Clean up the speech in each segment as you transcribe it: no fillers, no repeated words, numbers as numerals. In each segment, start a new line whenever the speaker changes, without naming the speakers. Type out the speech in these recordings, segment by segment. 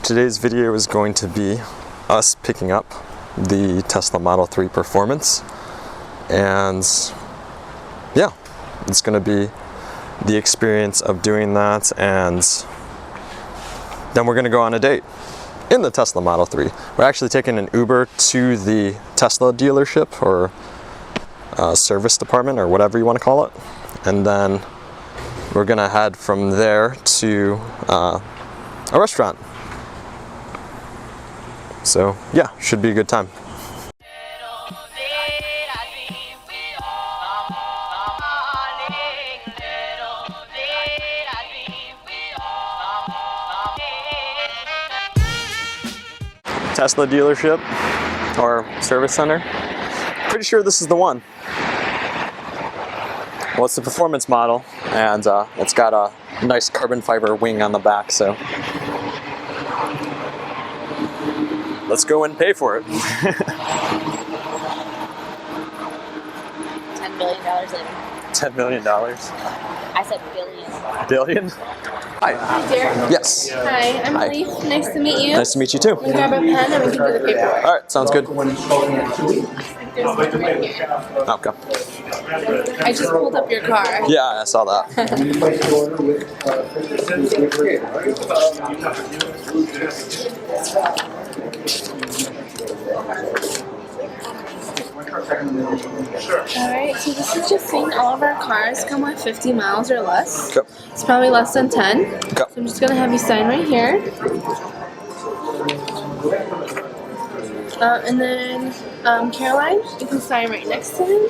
Today's video is going to be us picking up the Tesla Model 3 Performance, and yeah, it's going to be the experience of doing that, and then we're going to go on a date in the Tesla Model 3. We're actually taking an Uber to the Tesla dealership or service department or whatever you want to call it, and then we're going to head from there to a restaurant. So yeah, should be a good time. Tesla dealership or service center. Pretty sure this is the one. Well, it's the Performance model, and it's got a nice carbon fiber wing on the back, so let's go and pay for it.
$10 billion later.
$10 million?
I said billion.
Billion? Hi.
Hi, Derrick.
Yes.
Hi, I'm Leaf. Nice to meet you.
Nice to meet you too.
We'll grab a pen and we can do the paperwork.
All right, sounds good.
There's one right here.
Okay.
I just pulled up your car.
Yeah, I saw that.
Alright, so this is just saying all of our cars come with 50 miles or less.
Okay.
It's probably less than 10.
Okay.
So I'm just going to have you sign right here. And then Caroline, you can sign right next to him.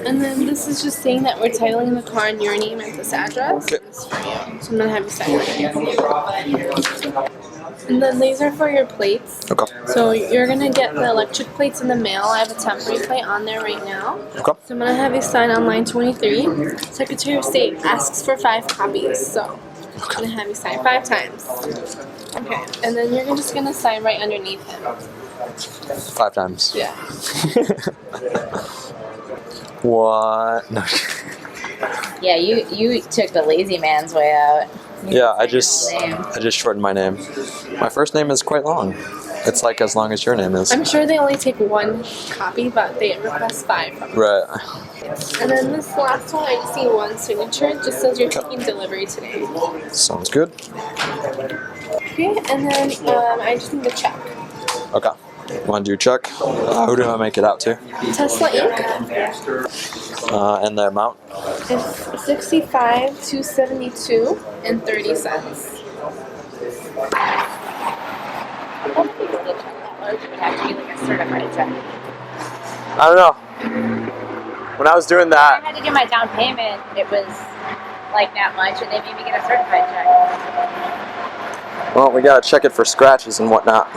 And then this is just saying that we're titling the car in your name at this address.
Okay.
This is for you. So I'm going to have you sign right here. And then these are for your plates.
Okay.
So you're going to get the electric plates in the mail. I have a temporary plate on there right now.
Okay.
So I'm going to have you sign on line 23. Secretary of State asks for 5 copies. So I'm going to have you sign 5 times. Okay. And then you're just going to sign right underneath him.
5 times.
Yeah.
What? No.
Yeah, you took the lazy man's way out.
Yeah, I just shortened my name. My first name is quite long. It's like as long as your name is.
I'm sure they only take 1 copy, but they request 5 from you.
Right.
And then this last one, I just need 1 signature. It just says you're taking delivery today.
Sounds good.
Okay, and then I just need the check.
Okay. Want to do a check? Who do I make it out to?
Tesla Inc.
And the amount?
It's $65,272 and 30 cents.
I don't know. When I was doing
I
that,
had to do my down payment. It was like that much, and they made me get a certified check.
well, we gotta check it for scratches and whatnot.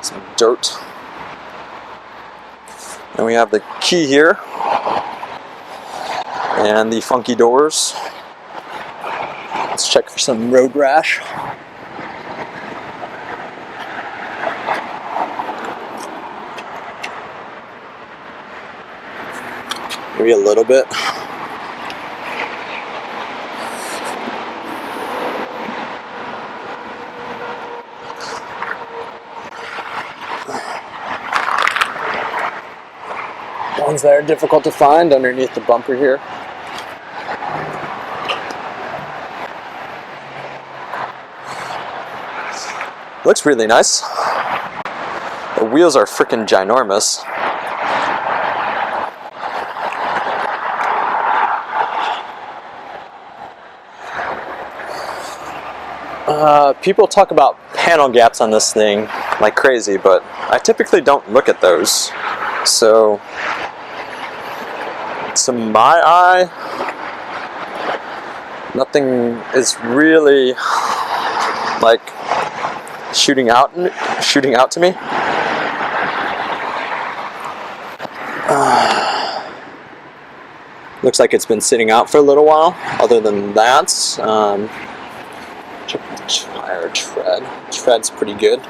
Some dirt. And we have the key here. And the funky doors. Let's check for some road rash. Maybe a little bit. Ones that are difficult to find underneath the bumper here. Looks really nice. The wheels are freaking ginormous. People talk about panel gaps on this thing like crazy, but I typically don't look at those. So, to my eye, nothing is really like shooting out to me. Looks like it's been sitting out for a little while. Other than that, check the tire tread. Tread's pretty good.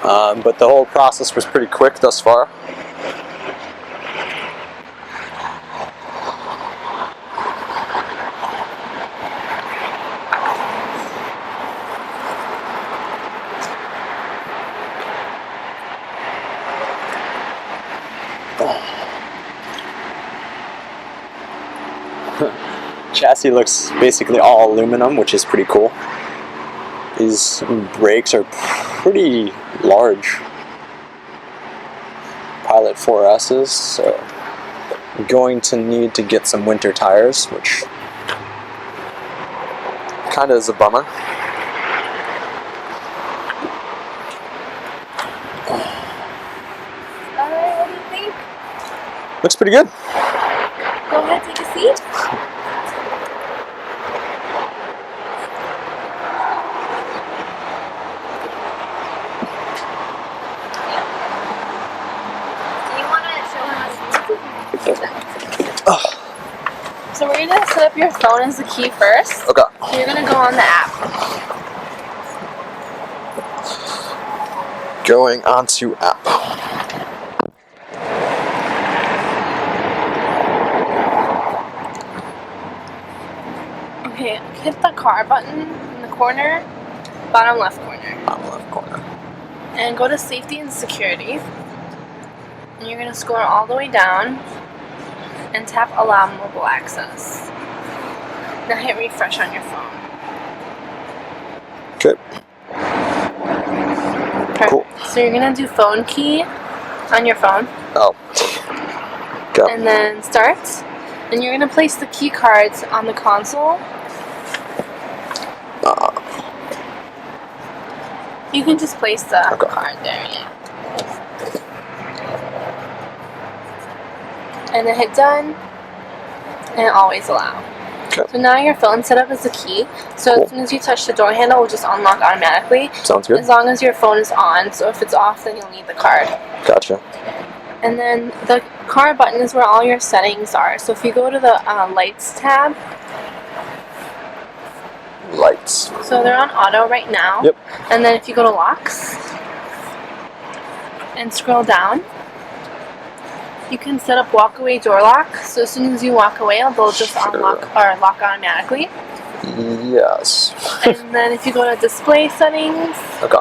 But the whole process was pretty quick thus far. Chassis looks basically all aluminum, which is pretty cool. These brakes are pretty large. Pilot 4S's, so I'm going to need to get some winter tires, which kind of is a bummer.
Alright, what do you think?
Looks pretty good.
Go ahead, take a seat. So we're gonna set up your phone as the key first.
Okay.
So you're gonna go on the app.
Going onto app.
Okay, hit the car button in the corner, bottom left corner.
Bottom left corner.
And go to safety and security. And you're gonna scroll all the way down and tap allow mobile access. Now hit refresh on your phone.
Okay.
Perfect.
Cool.
So you're gonna do phone key on your phone.
Oh. Go.
And then start. And you're gonna place the key cards on the console. You can just place the card there, yeah. And then hit done. And always allow.
Okay.
So now your phone's set up as the key. So
Cool.
as soon as you touch the door handle, it will just unlock automatically.
Sounds good.
As long as your phone is on. So if it's off, then you'll need the card.
Gotcha.
And then the car button is where all your settings are. So if you go to the lights tab,
Lights.
so they're on auto right now.
Yep.
And then if you go to locks and scroll down, you can set up walk away door lock. So as soon as you walk away, they'll just unlock or lock automatically.
Yes.
And then if you go to display settings,
Okay.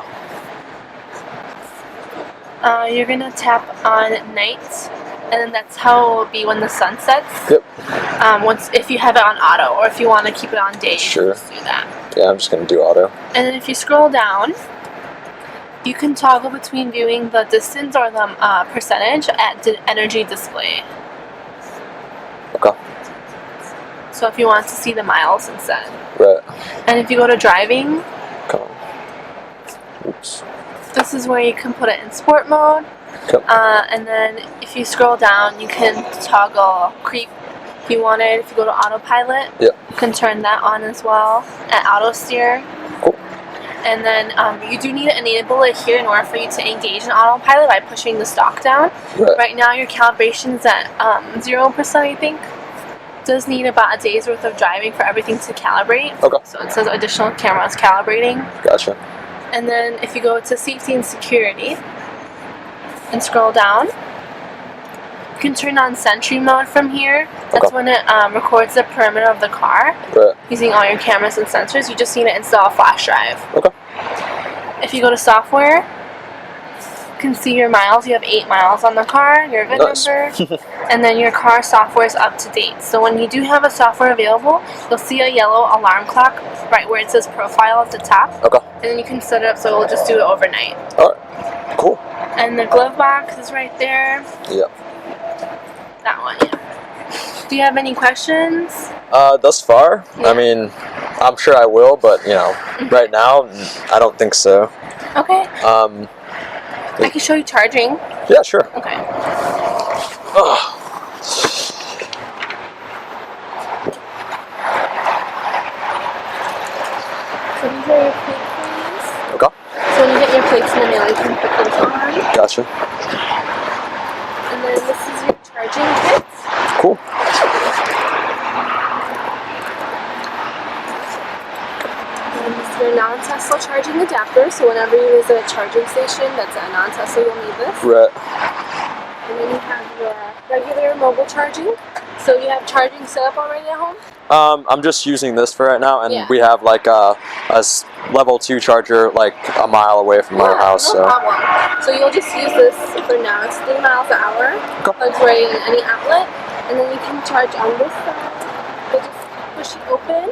you're gonna tap on night, and then that's how it will be when the sun sets.
Yep.
Once if you have it on auto, or if you want to keep it on day,
Sure.
you can just do that.
Yeah, I'm just gonna do auto.
And then if you scroll down, you can toggle between viewing the distance or the percentage at energy display.
Okay.
So if you want to see the miles instead.
Right.
And if you go to driving,
Come on. Oops.
this is where you can put it in sport mode.
Okay.
And then if you scroll down, you can toggle creep if you wanted. If you go to autopilot,
Yep.
you can turn that on as well. And auto steer.
Cool.
And then you do need to enable it here in order for you to engage in autopilot by pushing the stock down.
Right.
Right now your calibration is at 0%, I think. Does need about a day's worth of driving for everything to calibrate.
Okay.
So it says additional cameras calibrating.
Gotcha.
And then if you go to safety and security and scroll down, you can turn on sentry mode from here. That's
Okay.
when it records the perimeter of the car
Right.
using all your cameras and sensors. You just need to install a flash drive.
Okay.
If you go to software, you can see your miles. You have 8 miles on the car, your VIN
Nice.
number, and then your car software is up to date. So when you do have a software available, you'll see a yellow alarm clock right where it says profile at the top.
Okay.
And then you can set it up so it'll just do it overnight.
All right. Cool.
And the glove box is right there.
Yep.
That one, yeah. Do you have any questions?
Thus far,
Yeah.
I mean, I'm sure I will, but you know, right now, I don't think so.
Okay. I can show you charging.
Yeah, sure.
Okay.
Ugh.
So these are your plate plates.
Okay.
So when you get your plates in the mail, you can put those on.
Gotcha.
And then this is your charging kit.
Cool.
And this is your now non-Tesla charging adapter, so whenever you visit a charging station that's a non-Tesla, you'll need this.
Right.
And then you have your regular mobile charging. So you have charging set up already at home?
I'm just using this for right now, and
Yeah.
we have like a level 2 charger like a mile away from our house.
No
So.
problem. So you'll just use this for now. It's 3 miles an hour.
Okay.
Plugs right in any outlet, and then you can charge on this side. So just push it open,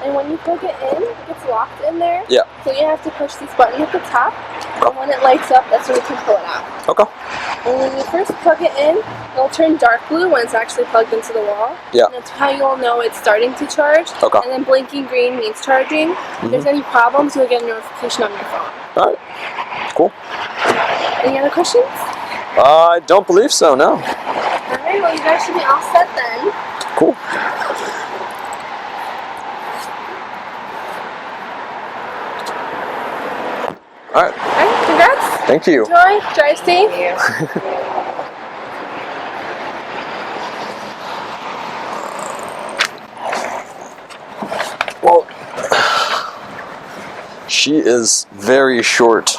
and when you plug it in, it gets locked in there.
Yeah.
So you have to push this button at the top,
Okay.
and when it lights up, that's when you can pull it out.
Okay.
And when you first plug it in, it'll turn dark blue when it's actually plugged into the wall.
Yeah.
And that's how you'll know it's starting to charge.
Okay.
And then blinking green means charging. If there's any problems, you'll get a notification on your phone.
All right. Cool.
Any other questions?
I don't believe so. No.
Alright, well you guys should be all set then.
Cool. All right.
Alright, congrats.
Thank you.
Enjoy. Drive safe.
Well, she is very short.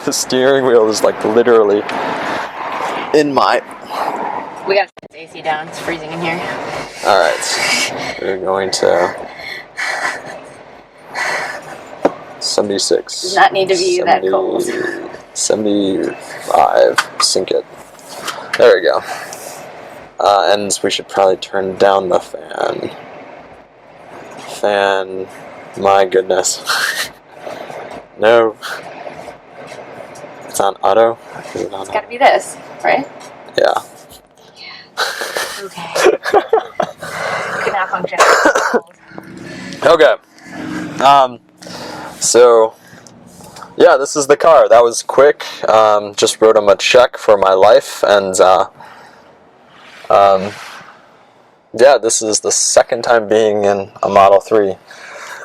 The steering wheel is like literally in my.
We gotta turn the AC down. It's freezing in here.
All right. We're going to 76.
Does not need to be that cold.
75. Sink it. There we go. And we should probably turn down the fan. Fan. My goodness. No. It's on auto? Is it on
It's gotta be this, right?
Yeah.
Okay. Could not function.
Okay. So, yeah, this is the car. That was quick. Just wrote him a check for my life, and yeah, this is the second time being in a Model 3.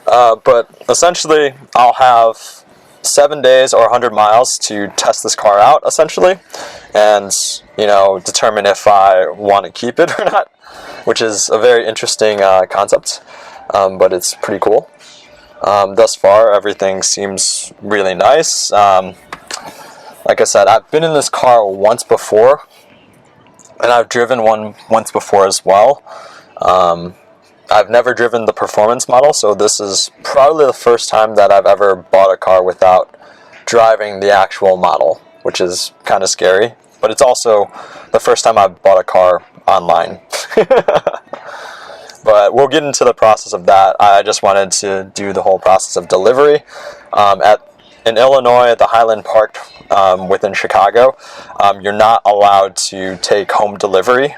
But essentially, I'll have 7 days or 100 miles to test this car out, essentially, and, you know, determine if I want to keep it or not, which is a very interesting concept, but it's pretty cool. Thus far, everything seems really nice. Like I said, I've been in this car once before, and I've driven one once before as well. I've never driven the performance model, so this is probably the first time that I've ever bought a car without driving the actual model, which is kind of scary. But it's also the first time I've bought a car online. But we'll get into the process of that. I just wanted to do the whole process of delivery. In Illinois, at the Highland Park within Chicago, you're not allowed to take home delivery.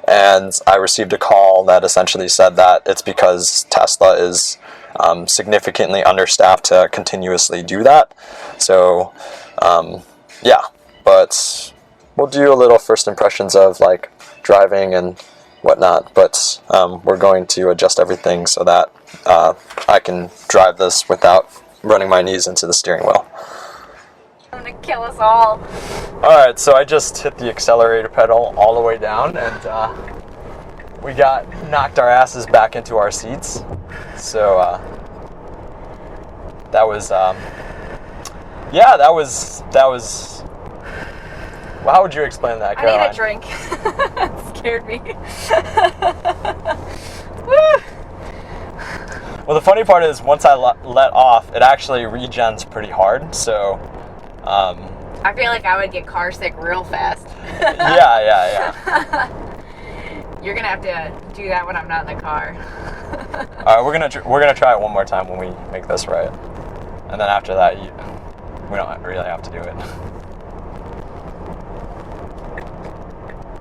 And I received a call that essentially said that it's because Tesla is significantly understaffed to continuously do that. So, yeah, but we'll do a little first impressions of like driving and whatnot, but we're going to adjust everything so that I can drive this without running my knees into the steering wheel.
I'm gonna kill us all.
Alright, so I just hit the accelerator pedal all the way down, and we knocked our asses back into our seats. So that was yeah, that was well, how would you explain that, Caroline?
I need a drink. It scared me. Woo!
Well, the funny part is once I let off, it actually regens pretty hard, so
I feel like I would get car sick real fast.
yeah.
You're gonna have to do that when I'm not in the car.
All right, we're gonna try it one more time when we make this right, and then after that, we don't really have to do it.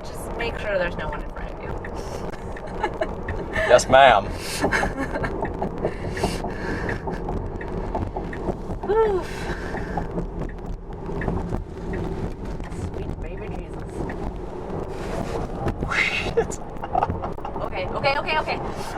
Just make sure there's no one in front of you.
Yes, ma'am.
Whew. Sweet baby Jesus. Okay.